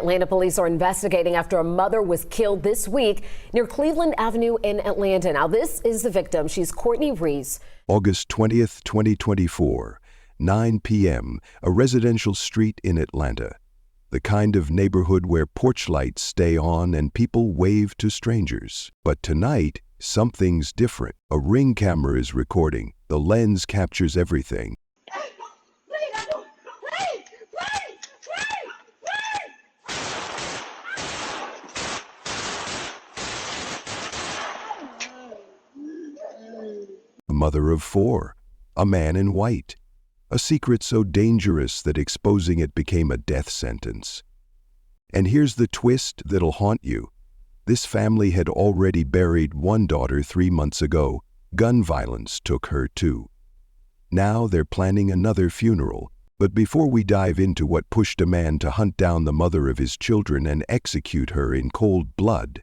Atlanta police are investigating after a mother was killed this week near Cleveland Avenue in Atlanta. Now, this is the victim. She's Courtney Reese. August 20th, 2024, 9 p.m., a residential street in Atlanta. The kind of neighborhood where porch lights stay on and people wave to strangers. But tonight, something's different. A Ring camera is recording. The lens captures everything. A mother of 4, a man in white, a secret so dangerous that exposing it became a death sentence. And here's the twist that'll haunt you. This family had already buried one daughter 3 months ago. Gun violence took her too. Now they're planning another funeral. But before we dive into what pushed a man to hunt down the mother of his children and execute her in cold blood,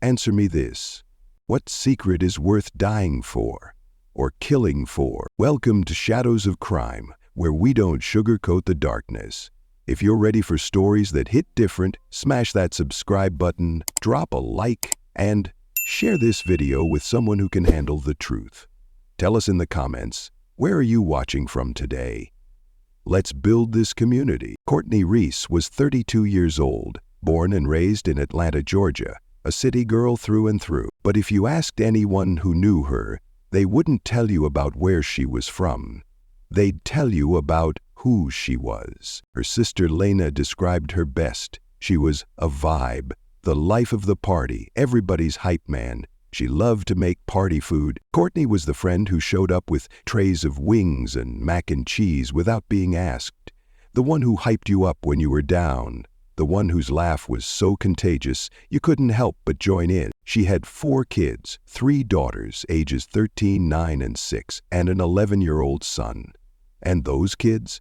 answer me this. What secret is worth dying for, or killing for? Welcome to Shadows of Crime, where we don't sugarcoat the darkness. If you're ready for stories that hit different, smash that subscribe button, drop a like, and share this video with someone who can handle the truth. Tell us in the comments, where are you watching from today? Let's build this community. Courtney Reese was 32 years old, born and raised in Atlanta, Georgia. A city girl through and through. But if you asked anyone who knew her, they wouldn't tell you about where she was from. They'd tell you about who she was. Her sister Lena described her best. She was a vibe, the life of the party, everybody's hype man. She loved to make party food. Courtney was the friend who showed up with trays of wings and mac and cheese without being asked. The one who hyped you up when you were down. The one whose laugh was so contagious you couldn't help but join in. She had 4 kids, 3 daughters, ages 13, 9, and 6, and an 11-year-old son. And those kids?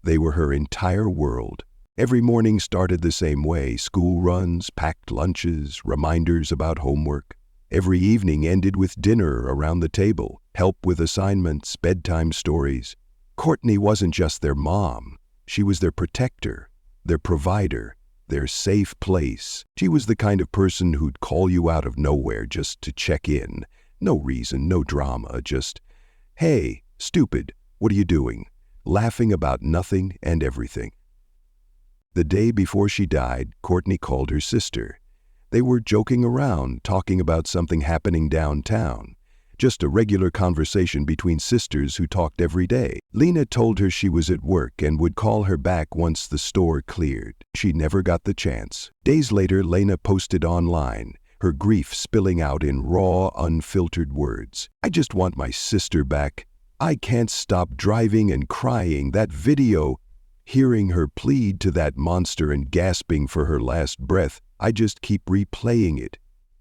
They were her entire world. Every morning started the same way: school runs, packed lunches, reminders about homework. Every evening ended with dinner around the table, help with assignments, bedtime stories. Courtney wasn't just their mom. She was their protector, their provider, their safe place. She was the kind of person who'd call you out of nowhere just to check in. No reason, no drama, just, "Hey, stupid, what are you doing?" Laughing about nothing and everything. The day before she died, Courtney called her sister. They were joking around, talking about something happening downtown. Just a regular conversation between sisters who talked every day. Lena told her she was at work and would call her back once the store cleared. She never got the chance. Days later, Lena posted online, her grief spilling out in raw, unfiltered words. "I just want my sister back. I can't stop driving and crying. That video." Hearing her plead to that monster and gasping for her last breath, "I just keep replaying it.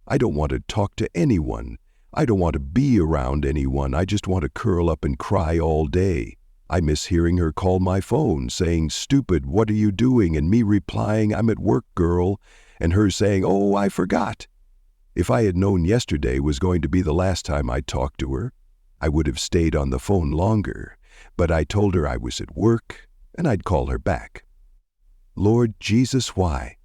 I don't want to talk to anyone. I don't want to be around anyone. I just want to curl up and cry all day. I miss hearing her call my phone saying, 'Stupid, what are you doing?' and me replying, 'I'm at work, girl,' and her saying, 'Oh, I forgot.' If I had known yesterday was going to be the last time I talked to her, I would have stayed on the phone longer. But I told her I was at work and I'd call her back." Lord Jesus, why?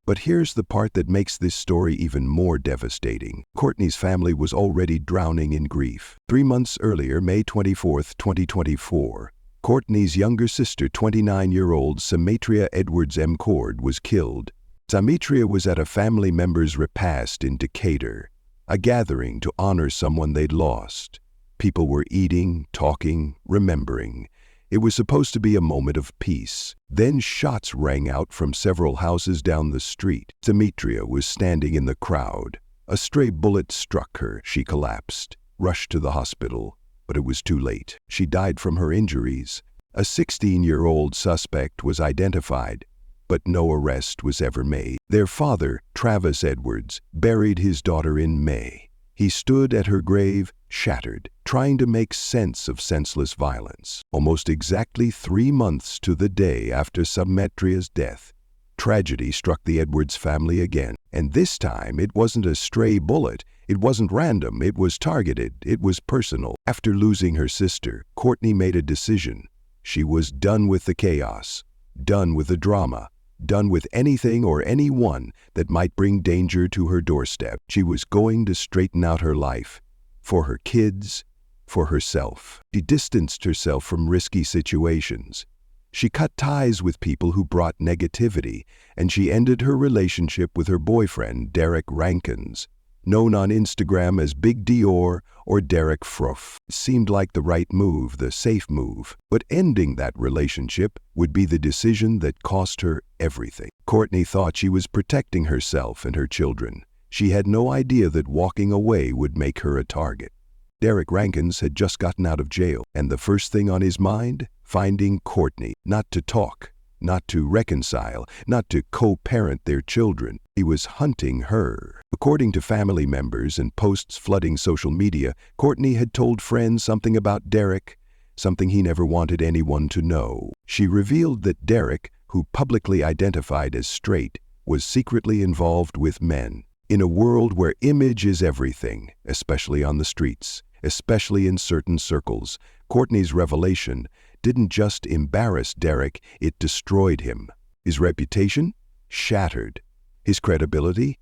But here's the part that makes this story even more devastating. Courtney's family was already drowning in grief. 3 months earlier, May 24th, 2024, Courtney's younger sister, 29-year-old Samatria Edwards M. Cord, was killed. Samatria was at a family member's repast in Decatur, a gathering to honor someone they'd lost. People were eating, talking, remembering. It was supposed to be a moment of peace. Then shots rang out from several houses down the street. Samatria was standing in the crowd. A stray bullet struck her. She collapsed, rushed to the hospital, but it was too late. She died from her injuries. A 16-year-old suspect was identified, but no arrest was ever made. Their father, Travis Edwards, buried his daughter in May. He stood at her grave, shattered, trying to make sense of senseless violence. Almost exactly 3 months to the day after Samatria's death, tragedy struck the Edwards family again. And this time, it wasn't a stray bullet. It wasn't random. It was targeted. It was personal. After losing her sister, Courtney made a decision. She was done with the chaos, done with the drama, done with anything or anyone that might bring danger to her doorstep. She was going to straighten out her life, for her kids, for herself. She distanced herself from risky situations. She cut ties with people who brought negativity, and she ended her relationship with her boyfriend, Derek Rankins, known on Instagram as Big Dior or Derek Fruff. It seemed like the right move, the safe move, but ending that relationship would be the decision that cost her everything. Courtney thought she was protecting herself and her children. She had no idea that walking away would make her a target. Derek Rankins had just gotten out of jail, and the first thing on his mind? Finding Courtney, not to talk, not to reconcile, not to co-parent their children. He was hunting her. According to family members and posts flooding social media, Courtney had told friends something about Derek, something he never wanted anyone to know. She revealed that Derek, who publicly identified as straight, was secretly involved with men. In a world where image is everything, especially on the streets, especially in certain circles, Courtney's revelation didn't just embarrass Derek, it destroyed him. His reputation? Shattered. His credibility?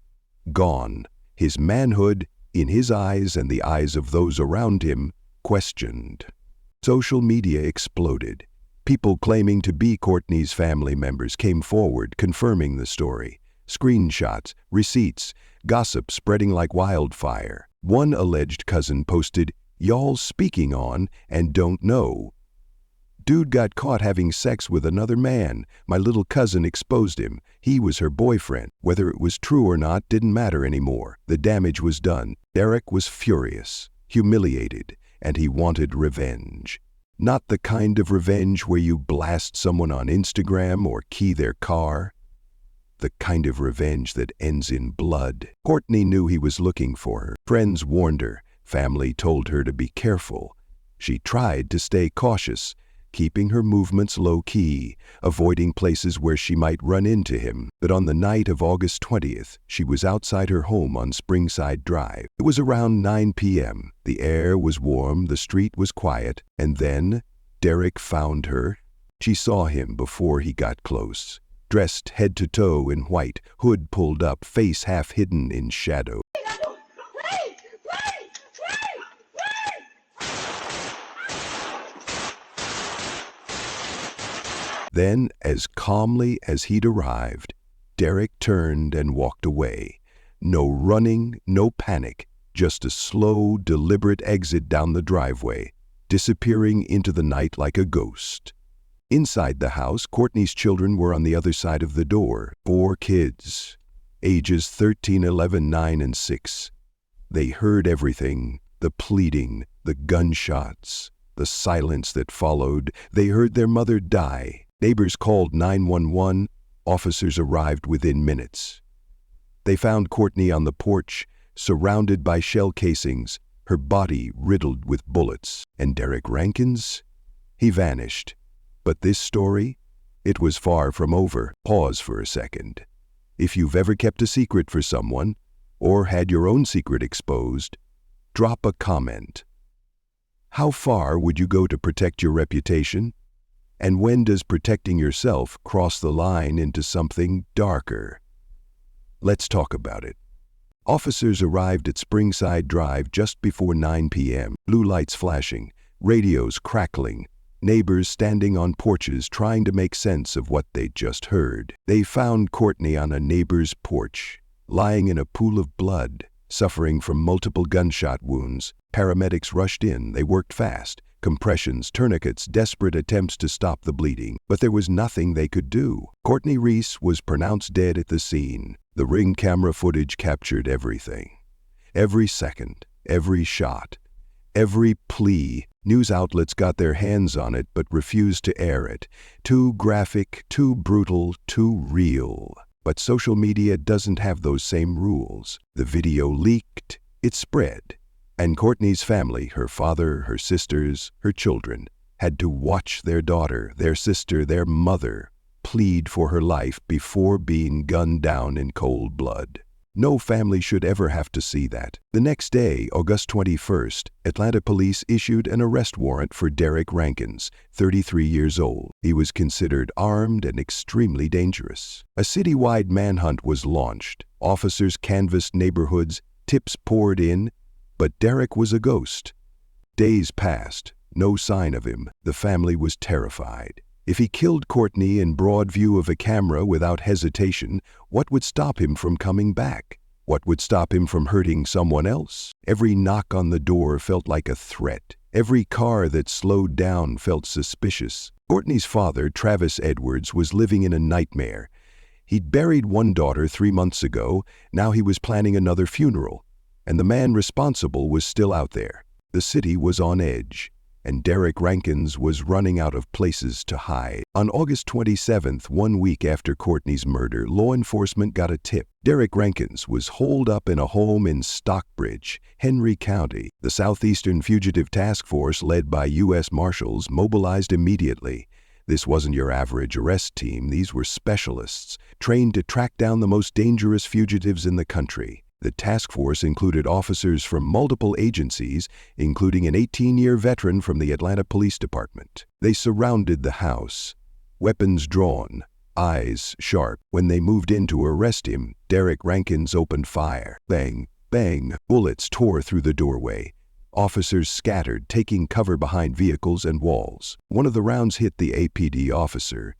Gone. His manhood, in his eyes and the eyes of those around him, questioned. Social media exploded. People claiming to be Courtney's family members came forward, confirming the story. Screenshots, receipts, gossip spreading like wildfire. One alleged cousin posted, "Y'all speaking on and don't know. Dude got caught having sex with another man. My little cousin exposed him. He was her boyfriend." Whether it was true or not didn't matter anymore. The damage was done. Derek was furious, humiliated, and he wanted revenge. Not the kind of revenge where you blast someone on Instagram or key their car. The kind of revenge that ends in blood. Courtney knew he was looking for her. Friends warned her. Family told her to be careful. She tried to stay cautious, keeping her movements low-key, avoiding places where she might run into him. But on the night of August 20th, she was outside her home on Springside Drive. It was around 9 p.m. The air was warm, the street was quiet, and then Derek found her. She saw him before he got close. Dressed head to toe in white, hood pulled up, face half hidden in shadow. Then, as calmly as he'd arrived, Derek turned and walked away. No running, no panic, just a slow, deliberate exit down the driveway, disappearing into the night like a ghost. Inside the house, Courtney's children were on the other side of the door. 4 kids, ages 13, 11, 9, and 6. They heard everything, the pleading, the gunshots, the silence that followed. They heard their mother die. Neighbors called 911. Officers arrived within minutes. They found Courtney on the porch, surrounded by shell casings, her body riddled with bullets. And Derek Rankins? He vanished. But this story? It was far from over. Pause for a second. If you've ever kept a secret for someone, or had your own secret exposed, drop a comment. How far would you go to protect your reputation? And when does protecting yourself cross the line into something darker? Let's talk about it. Officers arrived at Springside Drive just before 9 p.m. Blue lights flashing, radios crackling, neighbors standing on porches trying to make sense of what they'd just heard. They found Courtney on a neighbor's porch, lying in a pool of blood, suffering from multiple gunshot wounds. Paramedics rushed in. They worked fast. Compressions, tourniquets, desperate attempts to stop the bleeding. But there was nothing they could do. Courtney Reese was pronounced dead at the scene. The Ring camera footage captured everything. Every second, every shot, every plea. News outlets got their hands on it but refused to air it. Too graphic, too brutal, too real. But social media doesn't have those same rules. The video leaked, it spread. And Courtney's family, her father, her sisters, her children, had to watch their daughter, their sister, their mother, plead for her life before being gunned down in cold blood. No family should ever have to see that. The next day, August 21st, Atlanta police issued an arrest warrant for Derek Rankins, 33 years old. He was considered armed and extremely dangerous. A citywide manhunt was launched. Officers canvassed neighborhoods, tips poured in, but Derek was a ghost. Days passed, no sign of him. The family was terrified. If he killed Courtney in broad view of a camera without hesitation, what would stop him from coming back? What would stop him from hurting someone else? Every knock on the door felt like a threat. Every car that slowed down felt suspicious. Courtney's father, Travis Edwards, was living in a nightmare. He'd buried one daughter 3 months ago. Now he was planning another funeral, and the man responsible was still out there. The city was on edge, and Derek Rankins was running out of places to hide. On August 27th, 1 week after Courtney's murder, law enforcement got a tip. Derek Rankins was holed up in a home in Stockbridge, Henry County. The Southeastern Fugitive Task Force, led by U.S. Marshals, mobilized immediately. This wasn't your average arrest team. These were specialists, trained to track down the most dangerous fugitives in the country. The task force included officers from multiple agencies, including an 18-year veteran from the Atlanta Police Department. They surrounded the house, weapons drawn, eyes sharp. When they moved in to arrest him, Derek Rankins opened fire. Bang, bang, bullets tore through the doorway. Officers scattered, taking cover behind vehicles and walls. One of the rounds hit the APD officer,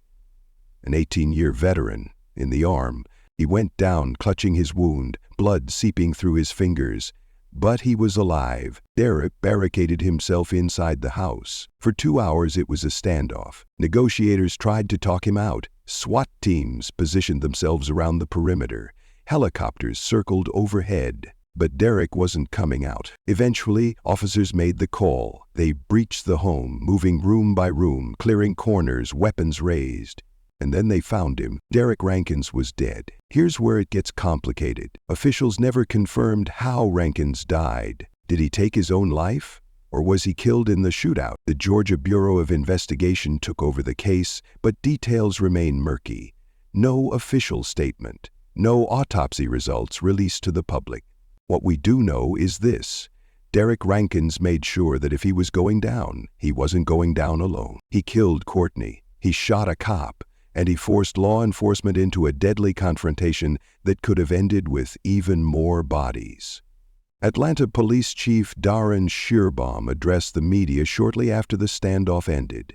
an 18-year veteran, in the arm. He went down, clutching his wound, blood seeping through his fingers. But he was alive. Derek barricaded himself inside the house. For 2 hours it was a standoff. Negotiators tried to talk him out. SWAT teams positioned themselves around the perimeter. Helicopters circled overhead. But Derek wasn't coming out. Eventually, officers made the call. They breached the home, moving room by room, clearing corners, weapons raised. And then they found him. Derek Rankins was dead. Here's where it gets complicated. Officials never confirmed how Rankins died. Did he take his own life? Or was he killed in the shootout? The Georgia Bureau of Investigation took over the case, but details remain murky. No official statement. No autopsy results released to the public. What we do know is this. Derek Rankins made sure that if he was going down, he wasn't going down alone. He killed Courtney. He shot a cop. And he forced law enforcement into a deadly confrontation that could have ended with even more bodies. Atlanta Police Chief Darren Shearbaum addressed the media shortly after the standoff ended.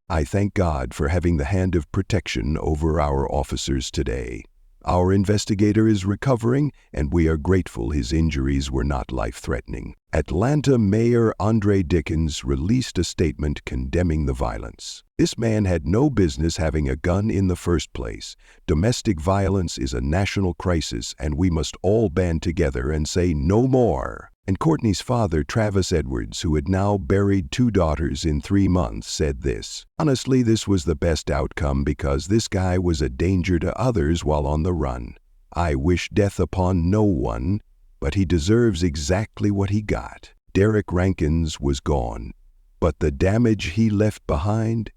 "I thank God for having the hand of protection over our officers today. Our investigator is recovering, and we are grateful his injuries were not life-threatening." Atlanta Mayor Andre Dickens released a statement condemning the violence. "This man had no business having a gun in the first place. Domestic violence is a national crisis, and we must all band together and say no more." And Courtney's father, Travis Edwards, who had now buried 2 daughters in 3 months, said this: "Honestly, this was the best outcome because this guy was a danger to others while on the run. I wish death upon no one, but he deserves exactly what he got." Derek Rankins was gone, but the damage he left behind,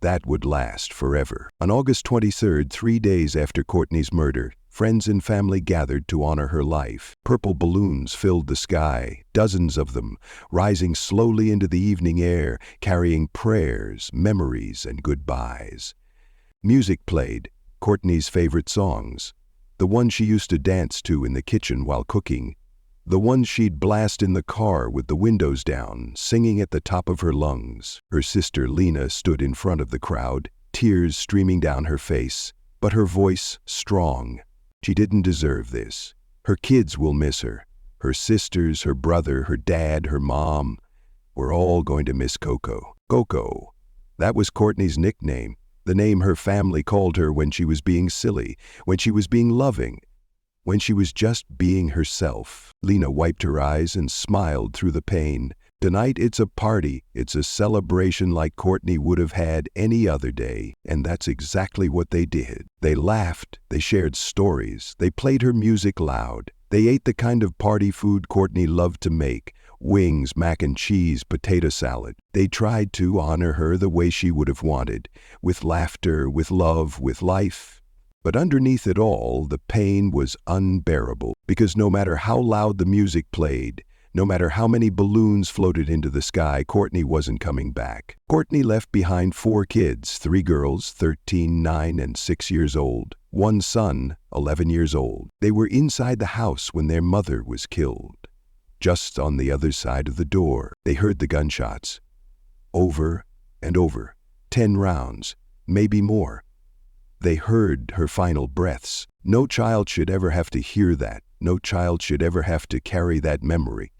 that would last forever. On August 23rd, 3 days after Courtney's murder, friends and family gathered to honor her life. Purple balloons filled the sky, dozens of them, rising slowly into the evening air, carrying prayers, memories, and goodbyes. Music played, Courtney's favorite songs, the ones she used to dance to in the kitchen while cooking, the ones she'd blast in the car with the windows down, singing at the top of her lungs. Her sister Lena stood in front of the crowd, tears streaming down her face, but her voice strong. She didn't deserve this. Her kids will miss her. Her sisters, her brother, her dad, her mom. We're all going to miss Coco. Coco. That was Courtney's nickname, the name her family called her when she was being silly, when she was being loving, when she was just being herself. Lena wiped her eyes and smiled through the pain. Tonight it's a party. It's a celebration like Courtney would have had any other day. And that's exactly what they did. They laughed. They shared stories. They played her music loud. They ate the kind of party food Courtney loved to make. Wings, mac and cheese, potato salad. They tried to honor her the way she would have wanted. With laughter, with love, with life. But underneath it all, the pain was unbearable, because no matter how loud the music played, no matter how many balloons floated into the sky, Courtney wasn't coming back. Courtney left behind 4 kids, 3 girls, 13, 9, and 6 years old, 1 son, 11 years old. They were inside the house when their mother was killed. Just on the other side of the door, they heard the gunshots. Over and over, 10 rounds, maybe more. They heard her final breaths. No child should ever have to hear that. No child should ever have to carry that memory.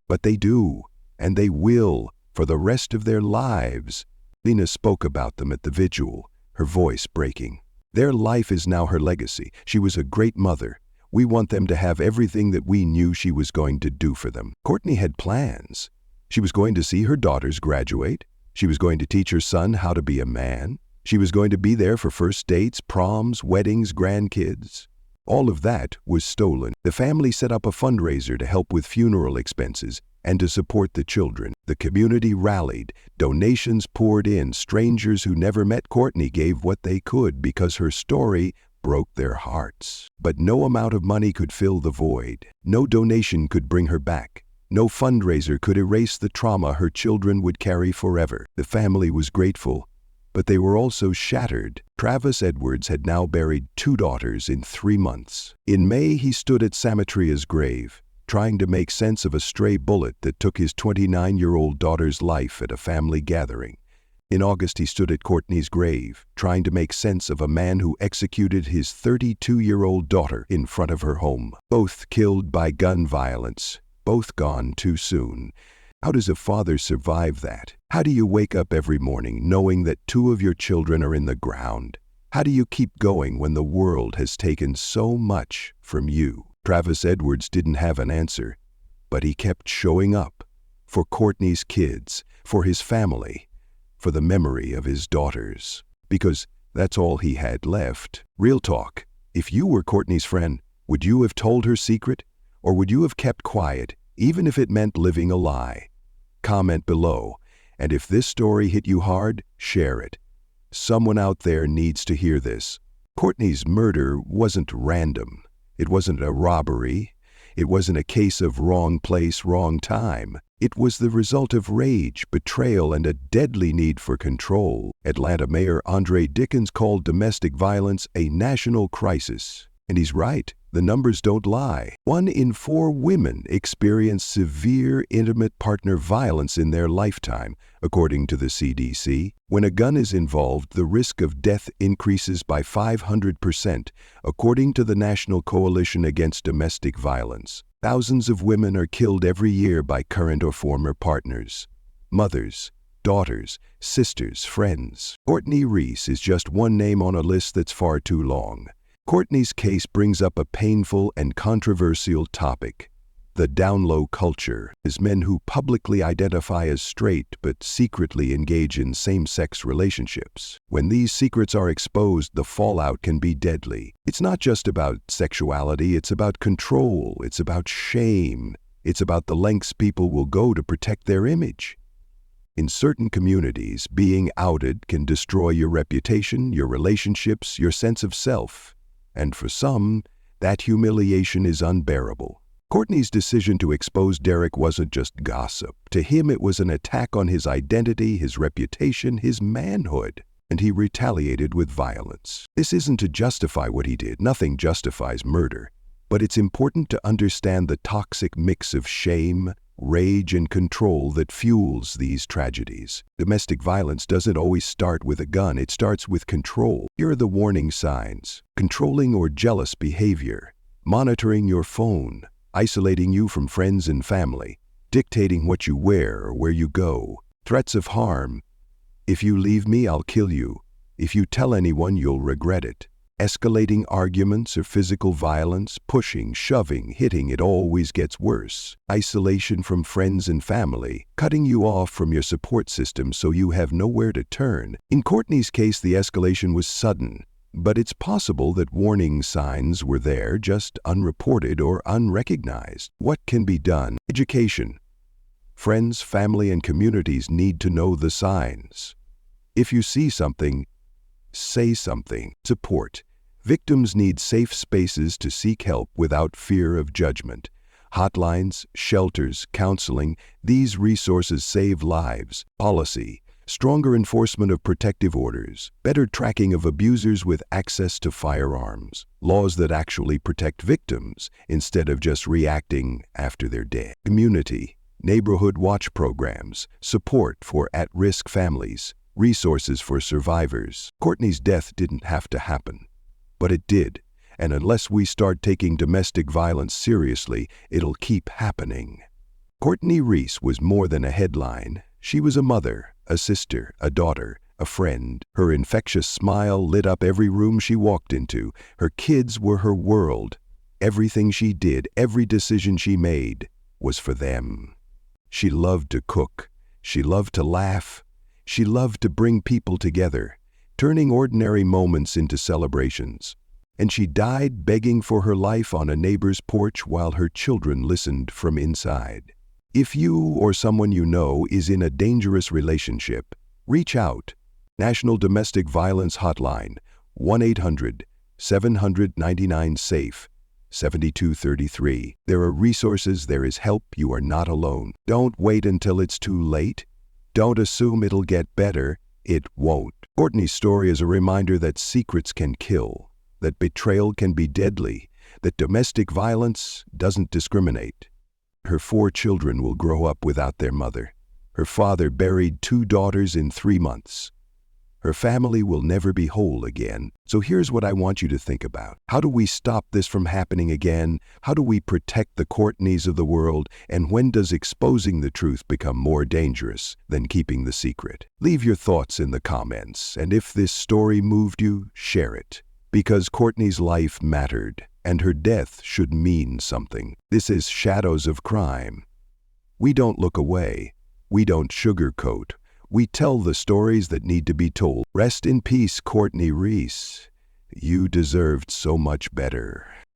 But they do, and they will, for the rest of their lives. Lena spoke about them at the vigil, her voice breaking. Their life is now her legacy. She was a great mother. We want them to have everything that we knew she was going to do for them. Courtney had plans. She was going to see her daughters graduate. She was going to teach her son how to be a man. She was going to be there for first dates, proms, weddings, grandkids. All of that was stolen. The family set up a fundraiser to help with funeral expenses and to support the children. The community rallied. Donations poured in. Strangers who never met Courtney gave what they could because her story broke their hearts. But no amount of money could fill the void. No donation could bring her back. No fundraiser could erase the trauma her children would carry forever. The family was grateful, but they were also shattered. Travis Edwards had now buried 2 daughters in 3 months. In May, he stood at Samatria's grave, trying to make sense of a stray bullet that took his 29-year-old daughter's life at a family gathering. In August, he stood at Courtney's grave, trying to make sense of a man who executed his 32-year-old daughter in front of her home. Both killed by gun violence, both gone too soon. How does a father survive that? How do you wake up every morning knowing that 2 of your children are in the ground? How do you keep going when the world has taken so much from you? Travis Edwards didn't have an answer, but he kept showing up for Courtney's kids, for his family, for the memory of his daughters, because that's all he had left. Real talk, if you were Courtney's friend, would you have told her secret, or would you have kept quiet, even if it meant living a lie? Comment below, and if this story hit you hard, share it. Someone out there needs to hear this. Courtney's murder wasn't random. It wasn't a robbery. It wasn't a case of wrong place, wrong time. It was the result of rage, betrayal, and a deadly need for control. Atlanta Mayor Andre Dickens called domestic violence a national crisis. And he's right. The numbers don't lie. 1 in 4 women experience severe intimate partner violence in their lifetime, according to the CDC. When a gun is involved, the risk of death increases by 500%, according to the National Coalition Against Domestic Violence. Thousands of women are killed every year by current or former partners. Mothers, daughters, sisters, friends. Courtney Reese is just one name on a list that's far too long. Courtney's case brings up a painful and controversial topic: the down low culture, as men who publicly identify as straight but secretly engage in same-sex relationships. When these secrets are exposed, the fallout can be deadly. It's not just about sexuality, it's about control, it's about shame, it's about the lengths people will go to protect their image. In certain communities, being outed can destroy your reputation, your relationships, your sense of self. And for some, that humiliation is unbearable. Courtney's decision to expose Derek wasn't just gossip. To him, it was an attack on his identity, his reputation, his manhood, and he retaliated with violence. This isn't to justify what he did. Nothing justifies murder. But it's important to understand the toxic mix of shame, rage, and control that fuels these tragedies. Domestic violence doesn't always start with a gun. It starts with control. Here are the warning signs: controlling or jealous behavior, monitoring your phone, isolating you from friends and family, dictating what you wear or where you go, threats of harm. If you leave me, I'll kill you. If you tell anyone, you'll regret it. Escalating arguments or physical violence, pushing, shoving, hitting, it always gets worse. Isolation from friends and family, cutting you off from your support system so you have nowhere to turn. In Courtney's case, the escalation was sudden, but it's possible that warning signs were there, just unreported or unrecognized. What can be done? Education. Friends, family, and communities need to know the signs. If you see something, say something. Support. Victims need safe spaces to seek help without fear of judgment. Hotlines, shelters, counseling, these resources save lives. Policy, stronger enforcement of protective orders, better tracking of abusers with access to firearms, laws that actually protect victims instead of just reacting after they're dead. Community, neighborhood watch programs, support for at-risk families, resources for survivors. Courtney's death didn't have to happen, but it did. And unless we start taking domestic violence seriously, it'll keep happening. Courtney Reese was more than a headline. She was a mother, a sister, a daughter, a friend. Her infectious smile lit up every room she walked into. Her kids were her world. Everything she did, every decision she made, was for them. She loved to cook. She loved to laugh. She loved to bring people together, turning ordinary moments into celebrations. And she died begging for her life on a neighbor's porch while her children listened from inside. If you or someone you know is in a dangerous relationship, reach out. National Domestic Violence Hotline, 1-800-799-SAFE, 7233. There are resources, there is help, you are not alone. Don't wait until it's too late. Don't assume it'll get better. It won't. Courtney's story is a reminder that secrets can kill, that betrayal can be deadly, that domestic violence doesn't discriminate. Her 4 children will grow up without their mother. Her father buried 2 daughters in 3 months. Her family will never be whole again. So here's what I want you to think about. How do we stop this from happening again? How do we protect the Courtneys of the world? And when does exposing the truth become more dangerous than keeping the secret? Leave your thoughts in the comments, and if this story moved you, share it. Because Courtney's life mattered, and her death should mean something. This is Shadows of Crime. We don't look away. We don't sugarcoat. We tell the stories that need to be told. Rest in peace, Courtney Reese. You deserved so much better.